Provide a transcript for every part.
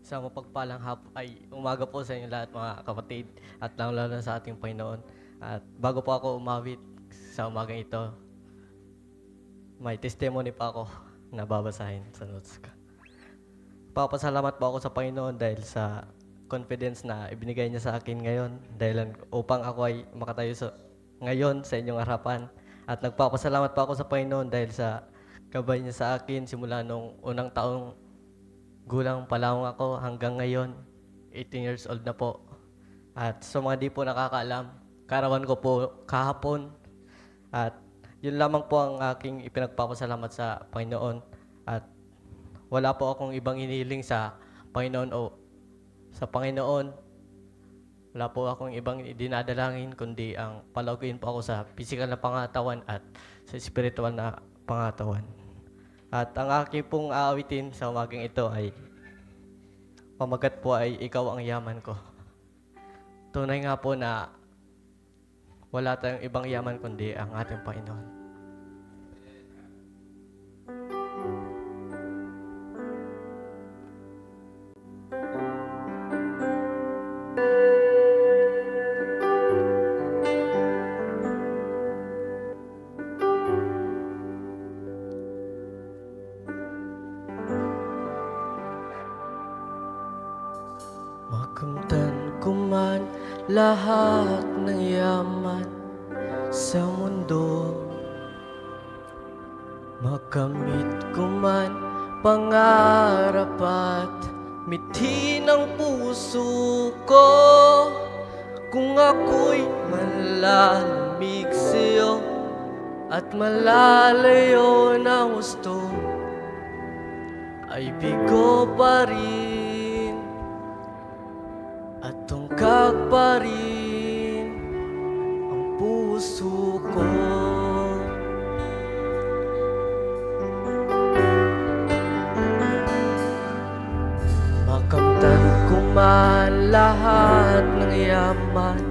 Sa mapagpalang ay umaga po sa inyo lahat mga kapatid at lalo na sa ating Panginoon. At bago po ako umawit sa umagang ito, may testimony pa ako na babasahin sa notes ko. Papasalamat po ako sa Panginoon dahil sa confidence na ibinigay niya sa akin ngayon dahil upang ako ay makatayo ngayon sa inyong harapan. At nagpapasalamat pa ako sa Panginoon dahil sa gabay niya sa akin simula nung unang taong gulang pa lang ako hanggang ngayon, 18 years old na po. At sa mga di po nakakaalam, karawan ko po kahapon. At yun lamang po ang aking ipinagpapasalamat sa Panginoon. At wala po akong ibang inihiling sa Panginoon o sa Panginoon. Wala po akong ibang dinadalangin kundi ang palaguin po ako sa physical na pangatawan at sa spiritual na pangatawan. At ang aking pong aawitin sa umagang ito ay pamagat po ay ikaw ang yaman ko. Tunay nga po na wala tayong ibang yaman kundi ang ating Panginoon. Makamtan ko man lahat ng yaman sa mundo, makamit ko man pangarap at mithi ng puso ko. Kung ako'y malalamig sa'yo at malalayo ng gusto, ay bigo pa rin at tungkag pa rin ang puso ko. Makamtan ko man lahat ng yaman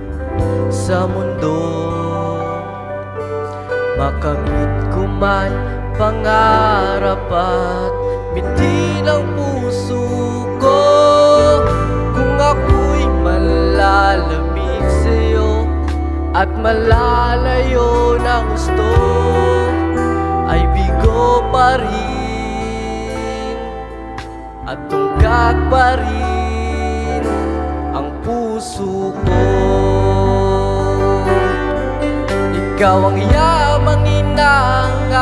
sa mundo, makamit ko man pangarap at mithi ng puso ko. Kung ako'y malalamig sa'yo at malalayo ng gusto, ay bigo pa rin at tungkag pa rin ang puso ko. Ikaw ang yamang inangat,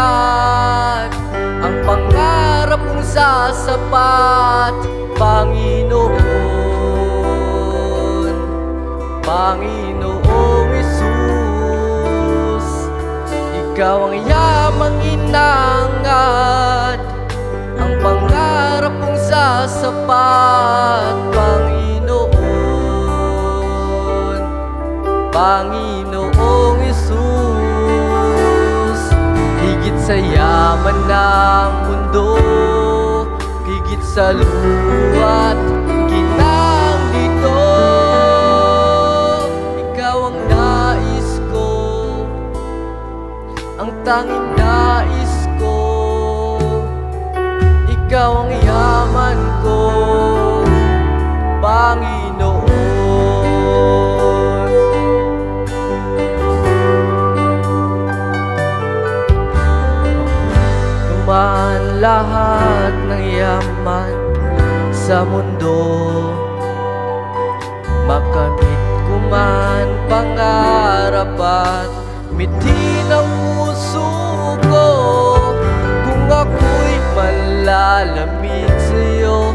ang pangarap kong sasapat, Panginoon, Panginoong Jesus. Ikaw ang yamang inangat, ang pangarap kong sasapat, Panginoon, Panginoong Jesus. Higit sa yaman ng mundo, higit sa luwa't ginang dito, ikaw ang nais ko, ang tanging nais ko. Ikaw ang yaman ko, Panginoon. Kumaan lahat ng yaman sa mundo, makamit ko man pangarap at mithi ng puso ko. Kung ako'y malalamig sa'yo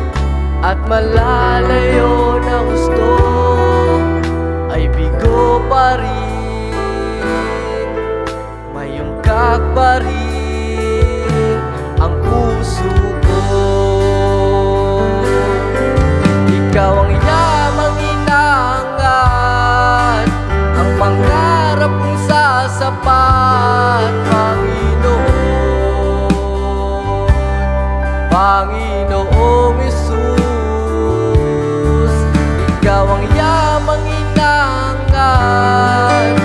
at malalayo na gusto, ay bigo pa rin, mayungkag pa rin ang puso ko. Ikaw ang yamang inangat, ang pangarap kong sasapat, Panginoon, Panginoong Jesus. Ikaw ang yamang inangat,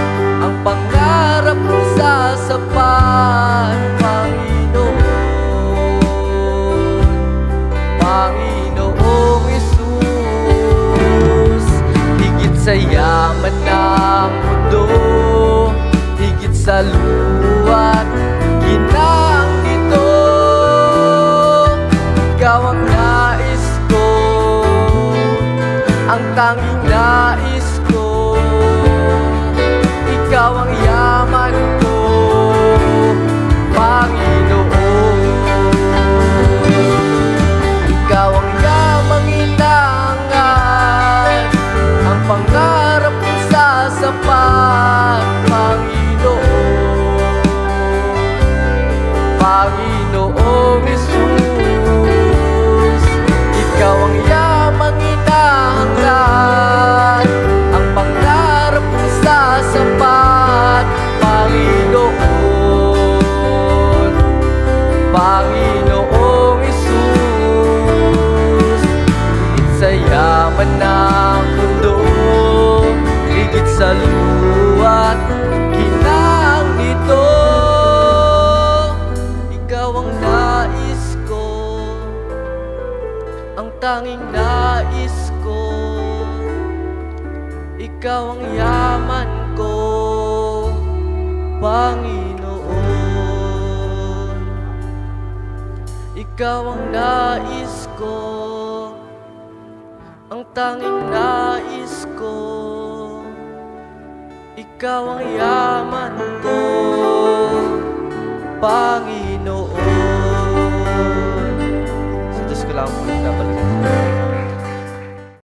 ang pangarap kong sasapat, Panginoon, Panginoong Jesus. sa luwa't ginang ito. Ikaw ang nais ko, ang tanging nais ko. Ikaw ang yaman ko, Panginoon. Ikaw ang yamang inangan, ang pangarap kong sasapat, Panginoon. Panginoong Jesus, ikaw ang yamang inangan, ang pangarap kong sasapat, Panginoon. Panginoong Jesus, higit sa yaman ng mundo, higit sa luwa't ginang nito. Ikaw ang nais ko, ang tanging nais ko. Ikaw ang yaman ko, Panginoon. Ikaw ang nais ko, ang tanging nais ko. Ikaw ang yaman ko, Panginoon. Sa Diyos ko lang po nagkabalik.